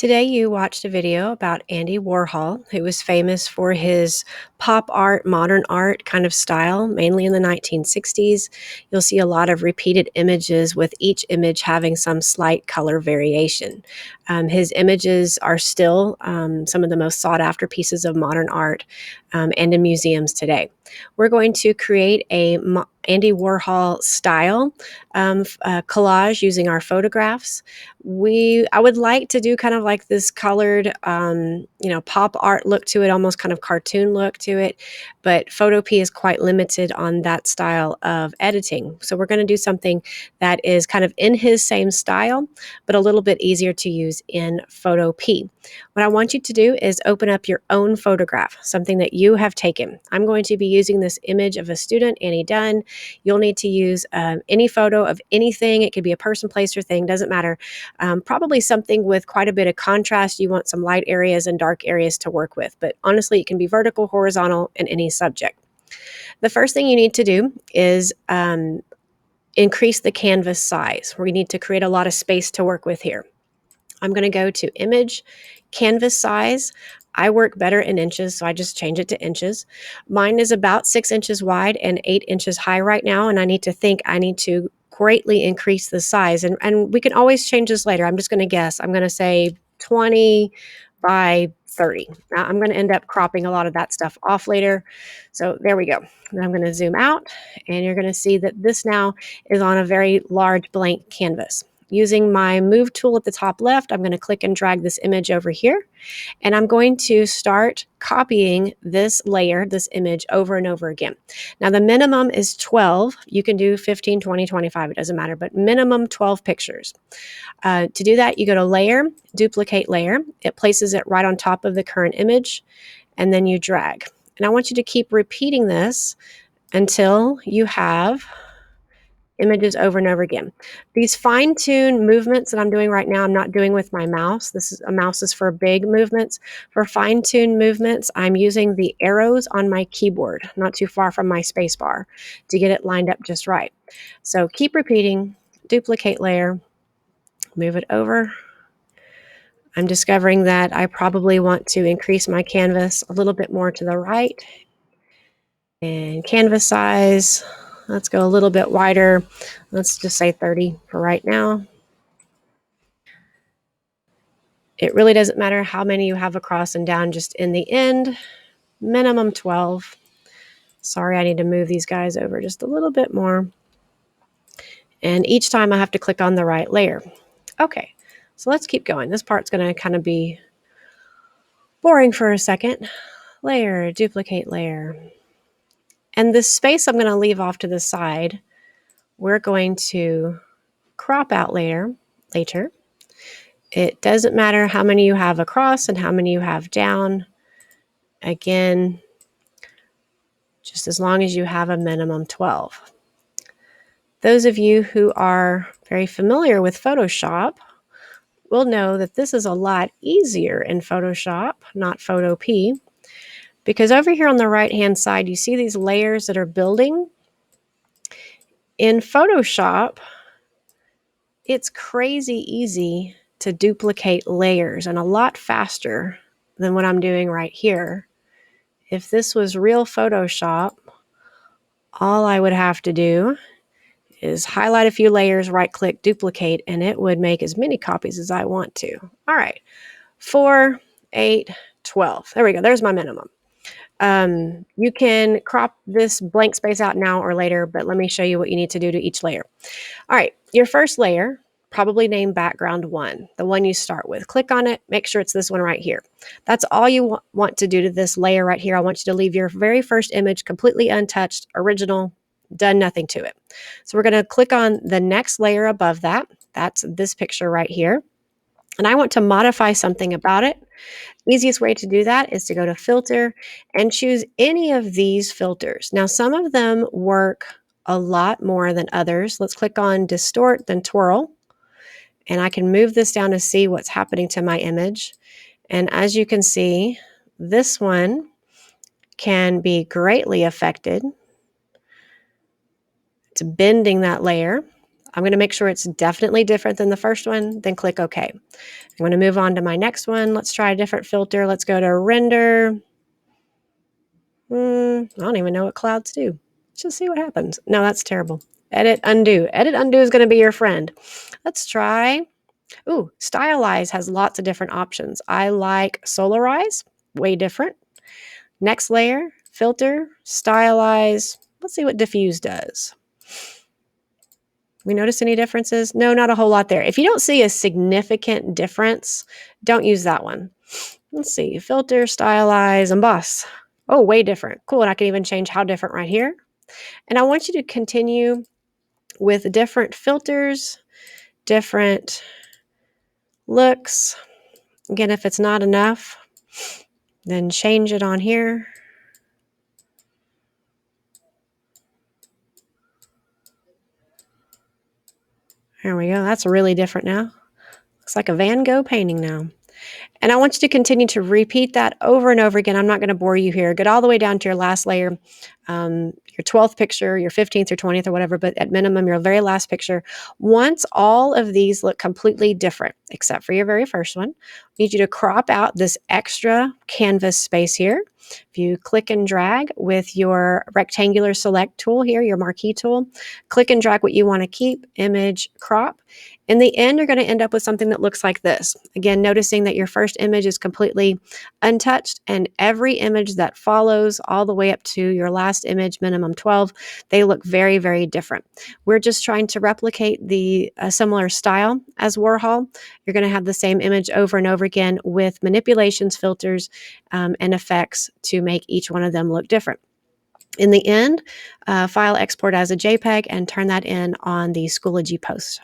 Today, you watched a video about Andy Warhol, who was famous for his pop art, modern art kind of style, mainly in the 1960s. You'll see a lot of repeated images, with each image having some slight color variation. His images are still some of the most sought after pieces of modern art and in museums today. We're going to create a Andy Warhol style collage using our photographs. I would like to do kind of like this colored, pop art look to it, almost kind of cartoon look to it. But Photopea is quite limited on that style of editing. So we're going to do something that is kind of in his same style, but a little bit easier to use in Photopea. What I want you to do is open up your own photograph, something that you have taken. I'm going to be using this image of a student, Annie Dunn. You'll need to use any photo of anything. It could be a person, place, or thing, doesn't matter. Probably something with quite a bit of contrast. You want some light areas and dark areas to work with, but honestly, it can be vertical, horizontal, and any subject. The first thing you need to do is increase the canvas size. We need to create a lot of space to work with here. I'm going to go to Image, Canvas Size. I work better in inches, so I just change it to inches. Mine is about 6 inches wide and 8 inches high right now, and I need to greatly increase the size. And we can always change this later. I'm just going to guess. I'm going to say 20 by 30. Now, I'm going to end up cropping a lot of that stuff off later. So there we go. And I'm going to zoom out, and you're going to see that this now is on a very large blank canvas. Using my Move tool at the top left, I'm going to click and drag this image over here, and I'm going to start copying this layer, this image, over and over again. Now, the minimum is 12. You can do 15, 20, 25, it doesn't matter, but minimum 12 pictures. To do that, you go to Layer, Duplicate Layer. It places it right on top of the current image, and then you drag. And I want you to keep repeating this until you have images over and over again. These fine-tuned movements that I'm doing right now, I'm not doing with my mouse. A mouse is for big movements. For fine-tuned movements, I'm using the arrows on my keyboard, not too far from my space bar, to get it lined up just right. So keep repeating, duplicate layer, move it over. I'm discovering that I probably want to increase my canvas a little bit more to the right. And canvas size, let's go a little bit wider. Let's just say 30 for right now. It really doesn't matter how many you have across and down, just in the end, minimum 12. Sorry, I need to move these guys over just a little bit more. And each time I have to click on the right layer. Okay, so let's keep going. This part's going to kind of be boring for a second. Layer, duplicate layer. And this space I'm going to leave off to the side, we're going to crop out later. It doesn't matter how many you have across and how many you have down. Again, just as long as you have a minimum 12. Those of you who are very familiar with Photoshop will know that this is a lot easier in Photoshop, not Photopea, because over here on the right-hand side, you see these layers that are building. In Photoshop, it's crazy easy to duplicate layers and a lot faster than what I'm doing right here. If this was real Photoshop, all I would have to do is highlight a few layers, right-click, duplicate, and it would make as many copies as I want to. All right, 4, 8, 12. There we go. There's my minimum. You can crop this blank space out now or later, but let me show you what you need to do to each layer. All right, your first layer, probably name background 1, the one you start with. Click on it, make sure it's this one right here. That's all you want to do to this layer right here. I want you to leave your very first image completely untouched, original, done nothing to it. So we're going to click on the next layer above that. That's this picture right here. And I want to modify something about it. Easiest way to do that is to go to Filter and choose any of these filters. Now, some of them work a lot more than others. Let's click on Distort, then Twirl. And I can move this down to see what's happening to my image. And as you can see, this one can be greatly affected. It's bending that layer. I'm going to make sure it's definitely different than the first one, then click OK. I'm going to move on to my next one. Let's try a different filter. Let's go to render. I don't even know what clouds do. Let's just see what happens. No, that's terrible. Edit, undo. Edit, undo is going to be your friend. Let's try. Ooh, stylize has lots of different options. I like solarize, way different. Next layer, filter, stylize. Let's see what diffuse does. We notice any differences? No, not a whole lot there. If you don't see a significant difference, don't use that one. Let's see, filter, stylize, emboss. Oh, way different. Cool, and I can even change how different right here. And I want you to continue with different filters, different looks. Again, if it's not enough, then change it on here. There we go. That's really different now. Looks like a Van Gogh painting now. And I want you to continue to repeat that over and over again. I'm not going to bore you here. Get all the way down to your last layer, your 12th picture, your 15th or 20th or whatever, but at minimum, your very last picture. Once all of these look completely different, except for your very first one, I need you to crop out this extra canvas space here. If you click and drag with your rectangular select tool here, your marquee tool, click and drag what you want to keep, image, crop. In the end, you're going to end up with something that looks like this. Again, noticing that your first image is completely untouched, and every image that follows all the way up to your last image, minimum 12, they look very, very different. We're just trying to replicate a similar style as Warhol. You're going to have the same image over and over again with manipulations, filters, and effects to make each one of them look different. In the end, file export as a JPEG and turn that in on the Schoology post.